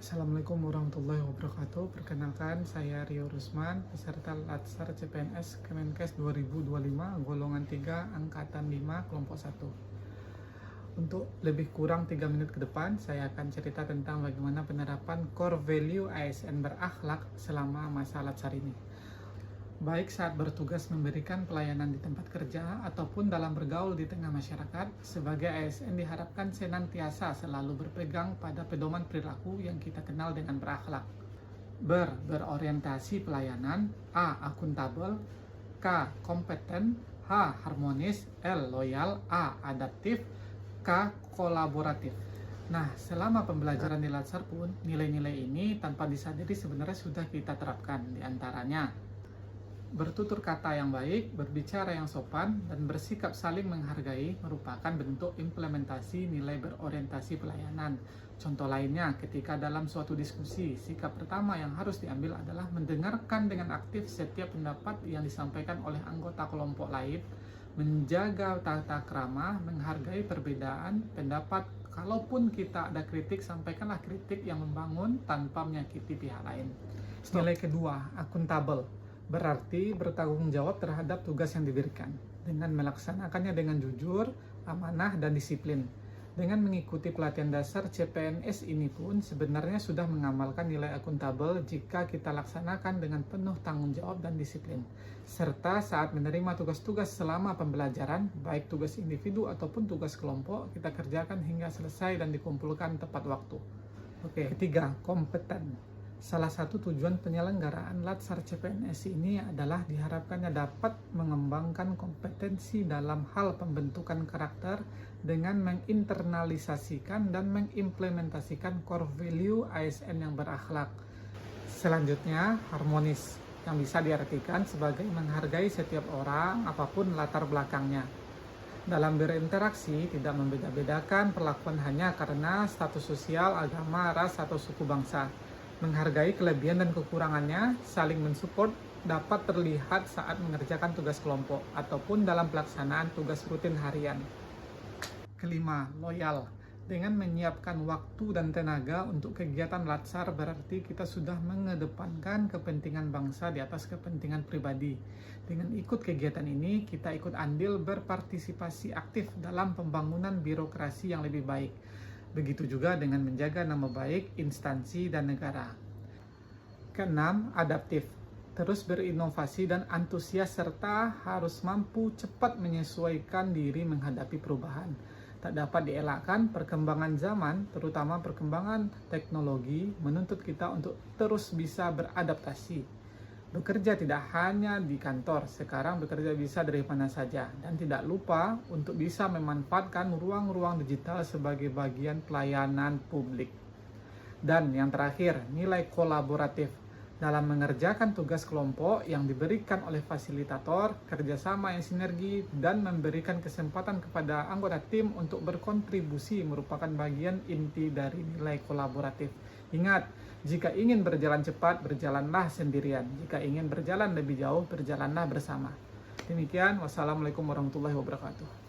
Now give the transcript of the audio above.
Assalamualaikum warahmatullahi wabarakatuh. Perkenalkan, saya Rio Rusman, peserta Latsar CPNS Kemenkes 2025, golongan 3, angkatan 5, kelompok 1. Untuk lebih kurang 3 menit ke depan, saya akan cerita tentang bagaimana penerapan core value ASN berakhlak selama masa Latsar ini. Baik saat bertugas memberikan pelayanan di tempat kerja ataupun dalam bergaul di tengah masyarakat, sebagai ASN diharapkan senantiasa selalu berpegang pada pedoman perilaku yang kita kenal dengan berakhlak. Berorientasi pelayanan, A. Akuntabel, K. Kompeten, H. Harmonis, L. Loyal, A. Adaptif, K. Kolaboratif. Nah, selama pembelajaran di Latsar pun, nilai-nilai ini tanpa disadari sebenarnya sudah kita terapkan, diantaranya bertutur kata yang baik, berbicara yang sopan, dan bersikap saling menghargai merupakan bentuk implementasi nilai berorientasi pelayanan. Contoh lainnya, ketika dalam suatu diskusi, sikap pertama yang harus diambil adalah mendengarkan dengan aktif setiap pendapat yang disampaikan oleh anggota kelompok lain, menjaga tata krama, menghargai perbedaan pendapat. Kalaupun kita ada kritik, sampaikanlah kritik yang membangun tanpa menyakiti pihak lain. Nilai kedua, akuntabel. Berarti bertanggung jawab terhadap tugas yang diberikan dengan melaksanakannya dengan jujur, amanah, dan disiplin. Dengan mengikuti pelatihan dasar CPNS ini pun sebenarnya sudah mengamalkan nilai akuntabel jika kita laksanakan dengan penuh tanggung jawab dan disiplin. Serta saat menerima tugas-tugas selama pembelajaran, baik tugas individu ataupun tugas kelompok, kita kerjakan hingga selesai dan dikumpulkan tepat waktu. Oke. Ketiga, kompeten. Salah satu tujuan penyelenggaraan Latsar CPNS ini adalah diharapkannya dapat mengembangkan kompetensi dalam hal pembentukan karakter dengan menginternalisasikan dan mengimplementasikan core value ASN yang berakhlak. Selanjutnya, harmonis, yang bisa diartikan sebagai menghargai setiap orang apapun latar belakangnya. Dalam berinteraksi, tidak membeda-bedakan perlakuan hanya karena status sosial, agama, ras, atau suku bangsa. Menghargai kelebihan dan kekurangannya, saling mensupport dapat terlihat saat mengerjakan tugas kelompok ataupun dalam pelaksanaan tugas rutin harian. Kelima, loyal. Dengan menyiapkan waktu dan tenaga untuk kegiatan Latsar berarti kita sudah mengedepankan kepentingan bangsa di atas kepentingan pribadi. Dengan ikut kegiatan ini, kita ikut andil berpartisipasi aktif dalam pembangunan birokrasi yang lebih baik. Begitu juga dengan menjaga nama baik instansi dan negara. Keenam, adaptif. Terus berinovasi dan antusias serta harus mampu cepat menyesuaikan diri menghadapi perubahan. Tak dapat dielakkan perkembangan zaman, terutama perkembangan teknologi, menuntut kita untuk terus bisa beradaptasi. Bekerja tidak hanya di kantor, sekarang bekerja bisa dari mana saja. Dan tidak lupa untuk bisa memanfaatkan ruang-ruang digital sebagai bagian pelayanan publik. Dan yang terakhir, nilai kolaboratif. Dalam mengerjakan tugas kelompok yang diberikan oleh fasilitator, kerjasama yang sinergi, dan memberikan kesempatan kepada anggota tim untuk berkontribusi merupakan bagian inti dari nilai kolaboratif. Ingat, jika ingin berjalan cepat, berjalanlah sendirian. Jika ingin berjalan lebih jauh, berjalanlah bersama. Demikian, wassalamualaikum warahmatullahi wabarakatuh.